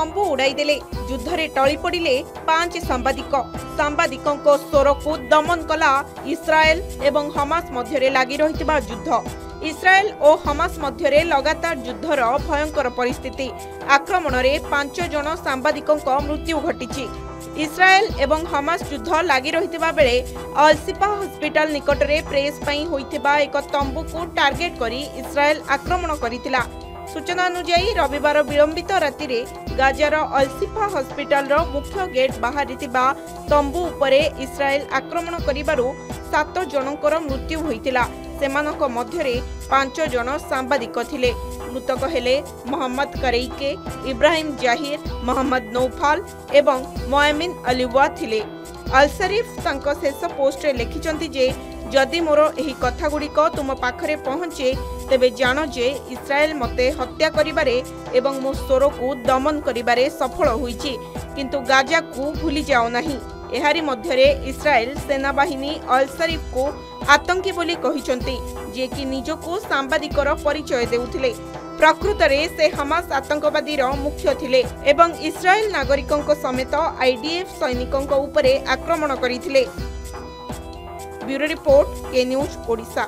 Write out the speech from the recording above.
तंबू उड़ाई देले। युद्ध रे टळी पड़िले 5 सांबादिक। सांबादिकों स्वर को दमन कला इस्राएल एवं हमास मध्य लगी रही युद्ध। इस्राएल और हमास मध्य लगातार युद्धर भयंकर परिस्थिति। आक्रमण रे 5 जन सांबादिकों मृत्यु घटी। इस्राएल एवं हमास युद्ध लगी रही बेले अल-शिफा हॉस्पिटल निकट में प्रेस पई होइथिबा एक तंबू को टार्गेट करी इस्राएल आक्रमण करिथिला। सूचना अनुसार रविवार विलंबित राति रे गाजार अल-शिफा हॉस्पिटल रो मुख्य गेट बाहरी तंबू उपरे इस्राएल आक्रमण करिबारु 7 जनकर मृत्यु होइतिला। सेमानक मध्यरे 5 जन सांबादिक थिले। मृतक हेले मोहम्मद करैके, इब्राहिम जाहिर, मोहम्मद नौफाल एवं मोयमिन अलीवा थिले। अल शरीफ तांको शेष पोस्ट रे लिखिचंती जे जदि मोर एही कथा गुड़िक तुम पाखरे पहुंचे तेबे जानो जे इस्राएल मते हत्या करिबारे एवं मो स्वर को दमन करिबारे सफल होईची, किंतु गाजा को भूली जाओ नाही। एहारी मध्यरे इस्राएल सेनाबाहिनी अल शरीफ को आतंकी बोली कहिचंती, जे कि निजको सांबादिकर परिचय देउथिले। प्रकृत रे से हमास आतंकवादी मुख्य थिले एवं इस्राएल नागरिकों समेत आईडीएफ सैनिकों उपरे आक्रमण करिथिले। ब्यूरो रिपोर्ट के न्यूज ओडिशा।